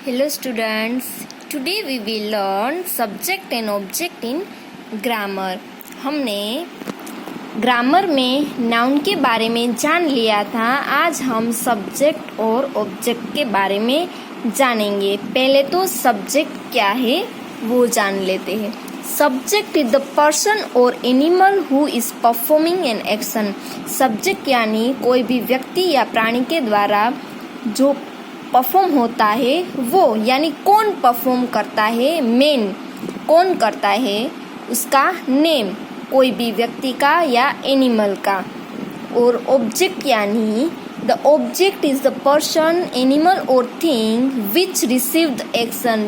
Hello students, today we will learn subject and object in grammar. हमने grammar में noun के बारे में जान लिया था. आज हम सब्जेक्ट और ऑब्जेक्ट के बारे में जानेंगे. पहले तो सब्जेक्ट क्या है वो जान लेते हैं. सब्जेक्ट इज द पर्सन और animal who is performing an action. Subject यानी कोई भी व्यक्ति या प्राणी के द्वारा जो परफॉर्म होता है वो, यानी कौन परफॉर्म करता है, मेन कौन करता है, उसका नेम कोई भी व्यक्ति का या एनिमल का. और ऑब्जेक्ट यानी the object is the person, animal और thing which receive the action.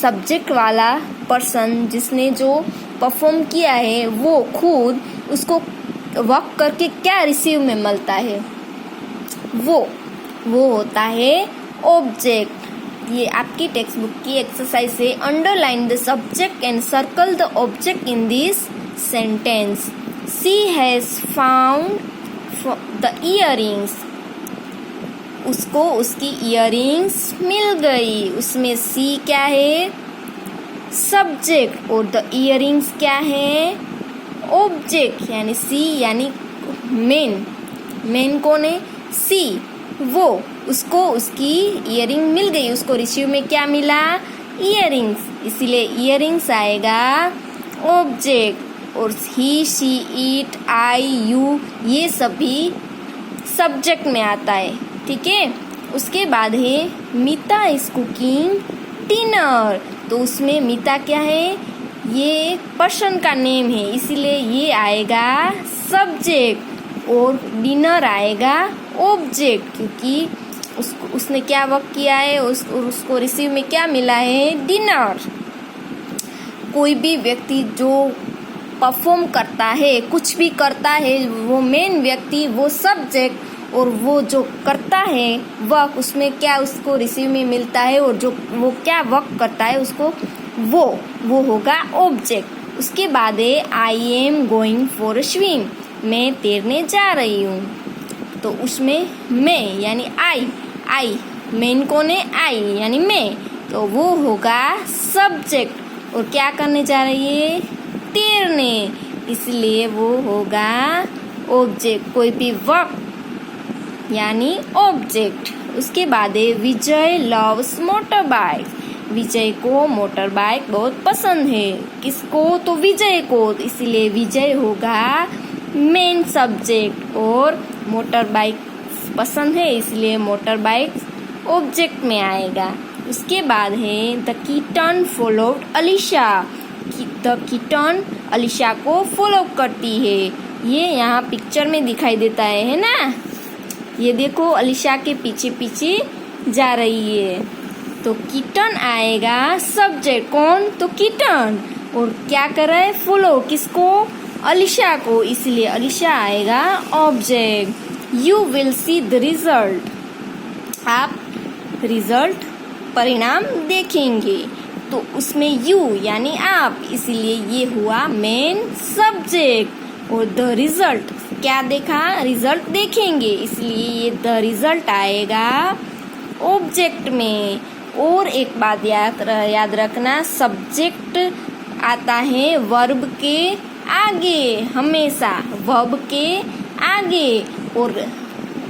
Subject वाला पर्सन जिसने जो परफॉर्म किया है वो खुद उसको वर्क करके क्या रिसीव में मिलता है, वो होता है ऑब्जेक्ट. ये आपकी टेक्स्ट बुक की एक्सरसाइज है. Underline the subject and circle the object in this sentence. She has found the earrings. उसको उसकी इयररिंग्स मिल गई. उसमें सी क्या है, सब्जेक्ट, और द इयररिंग्स क्या है, ऑब्जेक्ट. यानी सी यानी मेन कौन है, सी. वो उसको उसकी इयररिंग मिल गई. उसको रिसीव में क्या मिला, इयररिंग्स, इसीलिए इयररिंग्स आएगा ऑब्जेक्ट. और ही, शी, इट, आई, यू ये सभी सब्जेक्ट में आता है. ठीक है. उसके बाद है मीता इज कुकिंग डिनर. तो उसमें मीता क्या है, ये पर्सन का नेम है, इसीलिए ये आएगा सब्जेक्ट. और डिनर आएगा ऑब्जेक्ट, क्योंकि उसने क्या वर्क किया है, उसको रिसीव में क्या मिला है, डिनर. कोई भी व्यक्ति जो परफॉर्म करता है, कुछ भी करता है, वो मेन व्यक्ति, वो सब्जेक्ट, और वो जो करता है वर्क, उसमें क्या उसको रिसीव में मिलता है, और जो वो क्या वर्क करता है उसको वो होगा ऑब्जेक्ट. उसके बाद है I am going for a swim. मैं तैरने जा रही हूँ. तो उसमें मैं यानी आई मेन कौन है, आई यानी मैं, तो वो होगा सब्जेक्ट. और क्या करने जा रही है, तैरने, इसलिए वो होगा ऑब्जेक्ट. कोई भी वर्क यानी ऑब्जेक्ट. उसके बाद है विजय लव्स मोटर बाइक. विजय को मोटर बाइक बहुत पसंद है. किसको, तो विजय को, इसलिए विजय होगा मेन सब्जेक्ट. और मोटर बाइक पसंद है, इसलिए मोटर बाइक ऑब्जेक्ट में आएगा. उसके बाद है the kitten followed Alisha. The kitten Alisha को फॉलो करती है. ये यहाँ पिक्चर में दिखाई देता है ना. ये देखो अलीशा के पीछे पीछे जा रही है. तो किटन आएगा सब्जेक्ट. कौन, तो किटन. और क्या कर रहा है, फॉलो किसको, अलीशा को, इसलिए अलीशा आएगा object. You will see the result. आप रिजल्ट परिणाम देखेंगे. तो उसमें यू यानी आप, इसलिए ये हुआ मेन सब्जेक्ट. और द रिजल्ट क्या देखा, रिजल्ट देखेंगे, इसलिए ये द रिजल्ट आएगा ऑब्जेक्ट में. और एक बात याद रखना, सब्जेक्ट आता है वर्ब के आगे, हमेशा वर्ब के आगे, और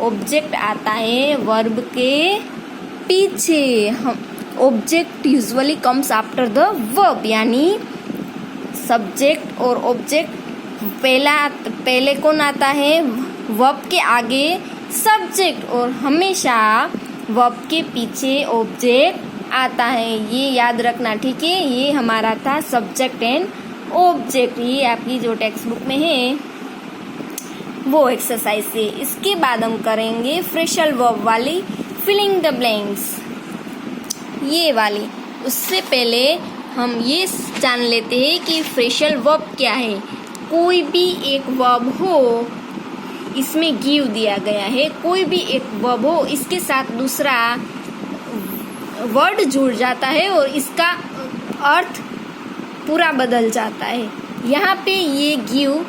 ऑब्जेक्ट आता है वर्ब के पीछे. Object usually comes after the verb, यानी सब्जेक्ट और ऑब्जेक्ट पहले कौन आता है, वर्ब के आगे सब्जेक्ट, और हमेशा वर्ब के पीछे ऑब्जेक्ट आता है. ये याद रखना. ठीक है. ये हमारा था सब्जेक्ट एंड ऑब्जेक्ट. ये आपकी जो टेक्स्ट बुक में है वो एक्सरसाइज है. इसके बाद हम करेंगे फ्रेशल वर्ब वाली फिलिंग द ब्लैंक्स, ये वाली. उससे पहले हम ये जान लेते हैं कि फ्रेशल वर्ब क्या है. कोई भी एक वर्ब हो, इसमें गिव दिया गया है, कोई भी एक वर्ब हो, इसके साथ दूसरा वर्ड जुड़ जाता है और इसका अर्थ पूरा बदल जाता है. यहाँ पे ये गिव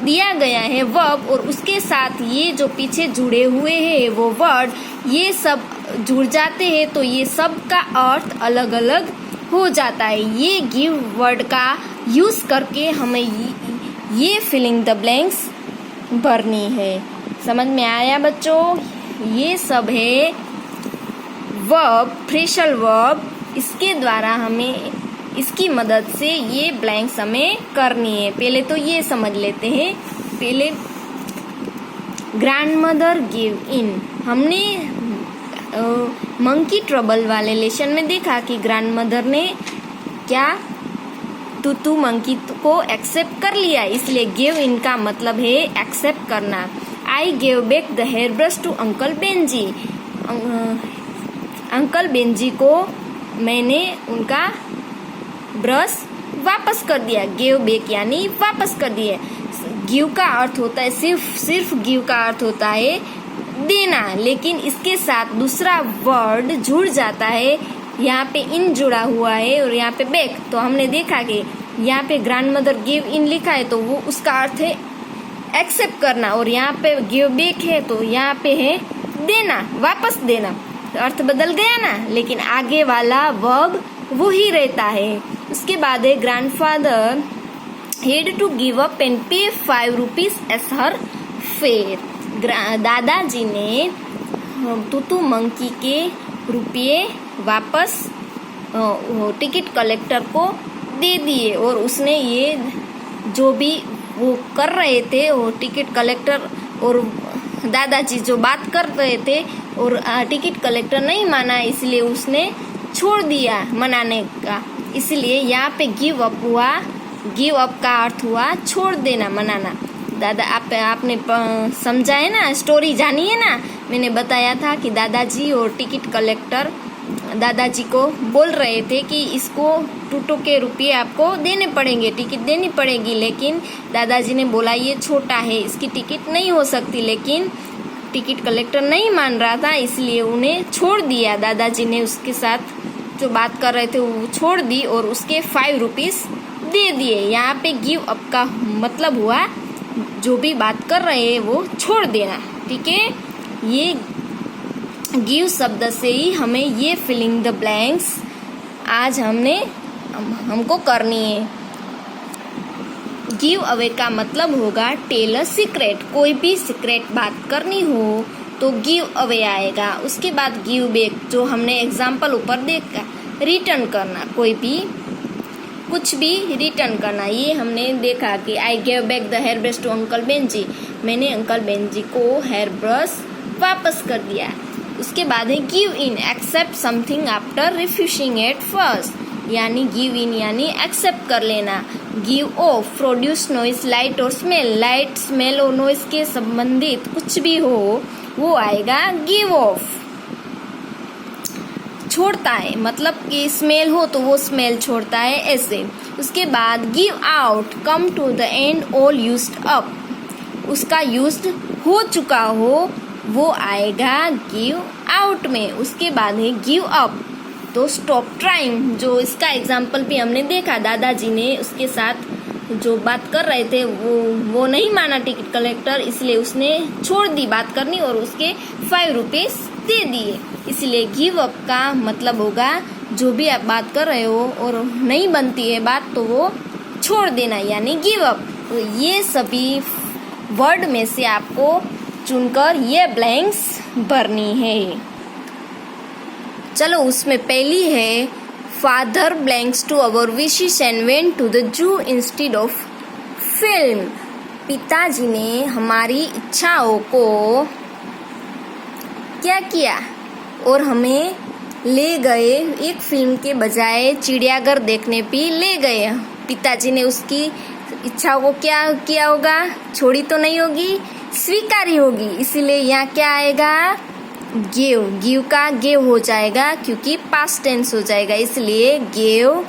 दिया गया है वर्ब, और उसके साथ ये जो पीछे जुड़े हुए हैं वो वर्ड, ये सब जुड़ जाते हैं तो ये सब का अर्थ अलग अलग हो जाता है। ये गिव वर्ड का यूज करके हमें ये फिलिंग द ब्लैंक्स भरनी है। समझ में आया बच्चों? ये सब है वर्ब, फ्रेशल वर्ब। इसके द्वारा हमें, इसकी मदद से ये ब्लैंक्स हमें करनी है। पहले तो ये समझ लेते हैं। पहले ग्रैंडमदर गिव इन, हमने मंकी ट्रबल वाले लेसन में देखा कि ग्रैंडमदर ने क्या टूटू मंकी को एक्सेप्ट कर लिया, इसलिए गिव इन का मतलब है एक्सेप्ट करना। I give back the hair brush to uncle Benji, uncle Benji को मैंने उनका ब्रश वापस कर दिया। गिव बैक यानी वापस कर दिया। गिव का अर्थ होता है सिर्फ गिव का अर्थ होता है देना, लेकिन इसके साथ दूसरा वर्ड जुड़ जाता है। यहाँ पे इन जुड़ा हुआ है और यहाँ पे बैक, तो हमने देखा कि यहाँ पे ग्रैंडमदर गिव इन लिखा है तो वो उसका अर्थ है एक्सेप्ट करना, और यहाँ पे गिव बैक है तो यहाँ पे है देना, वापस देना। तो अर्थ बदल गया ना, लेकिन आगे वाला वर्ब वो ही रहता है। उसके बाद है grandfather had to give up and pay 5 rupees as her fair. दादाजी ने टूटू मंकी के रुपये वापस टिकट कलेक्टर को दे दिए, और उसने ये जो भी वो कर रहे थे, वो टिकट कलेक्टर और दादाजी जो बात कर रहे थे और टिकट कलेक्टर नहीं माना, इसलिए उसने छोड़ दिया मनाने का। इसलिए यहाँ पे गिव अप हुआ। गिव अप का अर्थ हुआ छोड़ देना, मनाना। दादा आपने समझा है ना, स्टोरी जानी है ना। मैंने बताया था कि दादाजी और टिकट कलेक्टर दादाजी को बोल रहे थे कि इसको टूटू के रुपये आपको देने पड़ेंगे, टिकट देनी पड़ेगी, लेकिन दादाजी ने बोला ये छोटा है, इसकी टिकट नहीं हो सकती। लेकिन टिकट कलेक्टर नहीं मान रहा था, इसलिए उन्हें छोड़ दिया। दादाजी ने उसके साथ जो बात कर रहे थे वो छोड़ दी और उसके 5 रुपीज दे दिए। यहाँ पे गिव अप का मतलब हुआ जो भी बात कर रहे हैं वो छोड़ देना। ठीक है, ये गिव शब्द से ही हमें ये फिलिंग द ब्लैंक्स आज हमको करनी है। गिव अवे का मतलब होगा टेल अ सीक्रेट। कोई भी सीक्रेट बात करनी हो तो गिव अवे आएगा। उसके बाद गिव बैक, जो हमने एग्जाम्पल ऊपर देखा, रिटर्न करना, कोई भी कुछ भी रिटर्न करना। ये हमने देखा कि I gave back the hair brush to uncle Benji, मैंने अंकल बेंजी को हेयर ब्रश वापस कर दिया। उसके बाद है give in, accept something after refusing at first, यानी गिव इन यानी एक्सेप्ट कर लेना। Give off, produce noise, light और स्मेल, लाइट, स्मेल और नॉइस के संबंधित कुछ भी हो वो आएगा गिव ऑफ। छोड़ता है, मतलब कि स्मेल हो तो वो स्मेल छोड़ता है, ऐसे। उसके बाद give out, come to the end, all used up, उसका यूज्ड हो चुका हो वो आएगा गिव आउट में। उसके बाद है गिव अप, तो स्टॉप ट्राइंग, जो इसका एग्जाम्पल भी हमने देखा, दादाजी ने उसके साथ जो बात कर रहे थे वो नहीं माना टिकट कलेक्टर, इसलिए उसने छोड़ दी बात करनी और उसके 5 रुपीज दे दिए। इसलिए गिव अप का मतलब होगा जो भी आप बात कर रहे हो और नहीं बनती है बात तो वो छोड़ देना, यानी गिव अप। तो ये सभी वर्ड में से आपको चुनकर ये ब्लैंक्स भरनी है। चलो, उसमें पहली है father blanks to our wishes and went to the zoo instead of film. पिताजी ने हमारी इच्छाओं को क्या किया और हमें ले गए, एक फिल्म के बजाय चिड़ियाघर देखने भी ले गए। पिताजी ने उसकी इच्छाओं को क्या किया होगा, छोड़ी तो नहीं होगी, स्वीकारी होगी। इसीलिए यहाँ क्या आएगा, गिव। गिव का गिव हो जाएगा क्योंकि पास्ट टेंस हो जाएगा, इसलिए गिव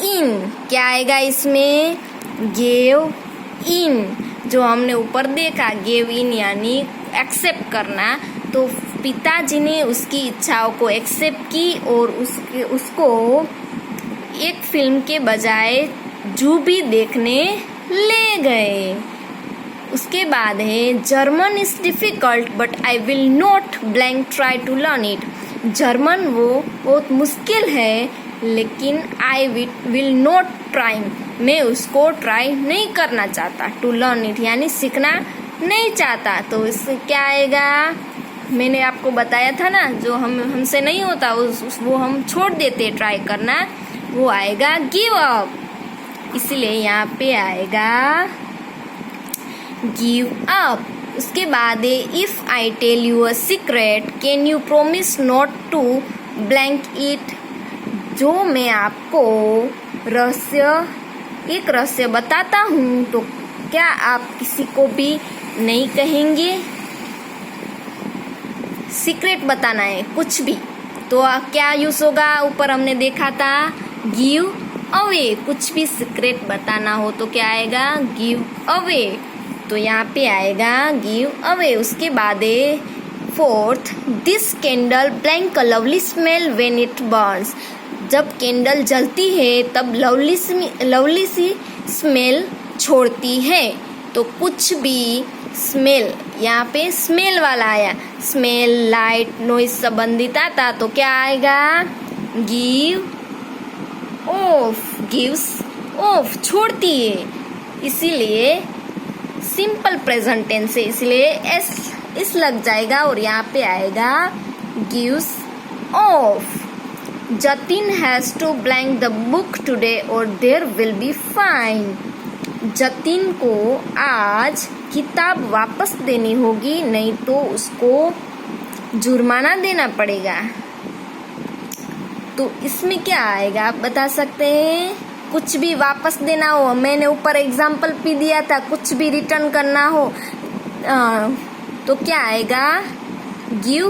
इन। क्या आएगा इसमें, गिव इन, जो हमने ऊपर देखा, गिव इन यानी एक्सेप्ट करना। तो पिताजी ने उसकी इच्छाओं को एक्सेप्ट की और उसको एक फिल्म के बजाय जू भी देखने ले गए। उसके बाद है German is difficult but I will not blank try to learn it. German वो बहुत मुश्किल है, लेकिन आई विल नॉट ट्राई, मैं उसको ट्राई नहीं करना चाहता। टू लर्न इट यानी सीखना नहीं चाहता। तो इससे क्या आएगा, मैंने आपको बताया था ना, जो हमसे नहीं होता वो हम छोड़ देते ट्राई करना, वो आएगा गिव अप। इसलिए यहाँ पे आएगा गिव अप। उसके बाद है if I tell you a secret can you promise not to blank it. जो मैं आपको एक रहस्य बताता हूँ तो क्या आप किसी को भी नहीं कहेंगे? सीक्रेट बताना है कुछ भी, तो क्या यूज होगा? ऊपर हमने देखा था गिव अवे। कुछ भी सीक्रेट बताना हो तो क्या आएगा? Give away. तो यहाँ पे आएगा गिव अवे। उसके बाद है fourth, this candle blank a lovely smell when it Burns. जब कैंडल जलती है तब लवली सी स्मेल छोड़ती है। तो कुछ भी स्मेल, यहाँ पे स्मेल वाला आया, स्मेल, लाइट, नॉइज संबंधित आता तो क्या आएगा? Give of. गिव्स ऑफ, छोड़ती है, इसीलिए सिंपल प्रेजेंट टेंस है, इसलिए एस लग जाएगा और यहाँ पे आएगा gives off. Jatin has to blank the book today और there will be fine. Jatin को आज किताब वापस देनी होगी, नहीं तो उसको जुर्माना देना पड़ेगा। तो इसमें क्या आएगा आप बता सकते हैं? कुछ भी वापस देना हो, मैंने ऊपर एग्जाम्पल भी दिया था, कुछ भी रिटर्न करना हो तो क्या आएगा? Give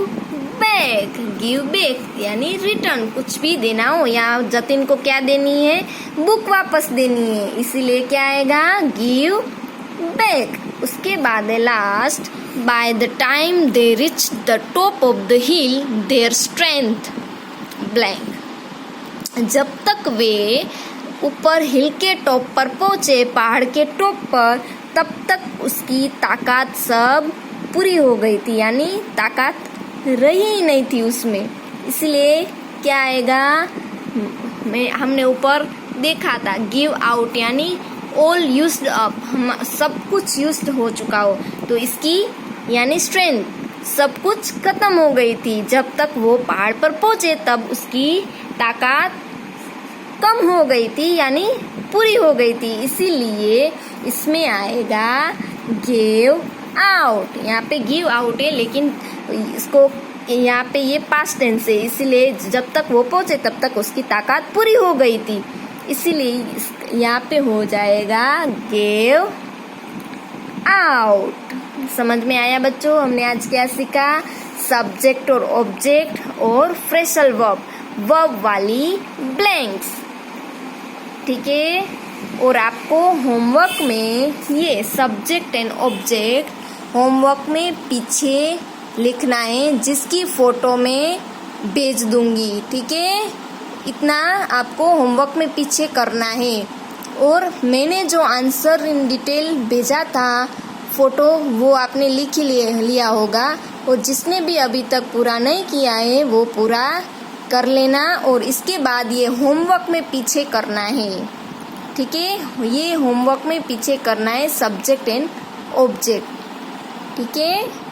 back. गिव बैक यानी रिटर्न, कुछ भी देना हो। यहाँ जतिन को क्या देनी है? बुक वापस देनी है, इसीलिए क्या आएगा? Give back. उसके बाद है last, by the time they rich the top of the hill their strength blank. जब तक वे ऊपर हिल के टॉप पर पहुंचे, पहाड़ के टॉप पर, तब तक उसकी ताकत सब पूरी हो गई थी, यानी ताकत रही ही नहीं थी उसमें। इसलिए क्या आएगा? हमने ऊपर देखा था गिव आउट यानी ऑल यूज्ड अप, हम सब कुछ यूज्ड हो चुका हो, तो इसकी यानी स्ट्रेंथ, सब कुछ खत्म हो गई थी। जब तक वो पहाड़ पर पहुंचे तब उसकी ताकत कम हो गई थी, यानी पूरी हो गई थी, इसीलिए इसमें आएगा गिव आउट। यहाँ पे गिव आउट है, लेकिन इसको यहाँ पे ये पास्ट टेंस है, इसीलिए जब तक वो पहुंचे तब तक उसकी ताकत पूरी हो गई थी, इसीलिए यहाँ पे हो जाएगा गिव आउट। समझ में आया बच्चों? हमने आज क्या सीखा? सब्जेक्ट और ऑब्जेक्ट और फ्रेशल वर्ब वाली ब्लैंक्स, ठीक है। और आपको होमवर्क में ये सब्जेक्ट एंड ऑब्जेक्ट होमवर्क में पीछे लिखना है, जिसकी फोटो में भेज दूंगी, ठीक है। इतना आपको होमवर्क में पीछे करना है। और मैंने जो आंसर इन डिटेल भेजा था फोटो, वो आपने लिख ही लिया होगा, और जिसने भी अभी तक पूरा नहीं किया है वो पूरा कर लेना। और इसके बाद ये होमवर्क में पीछे करना है, ठीक है। ये होमवर्क में पीछे करना है सब्जेक्ट एंड ऑब्जेक्ट, ठीक है।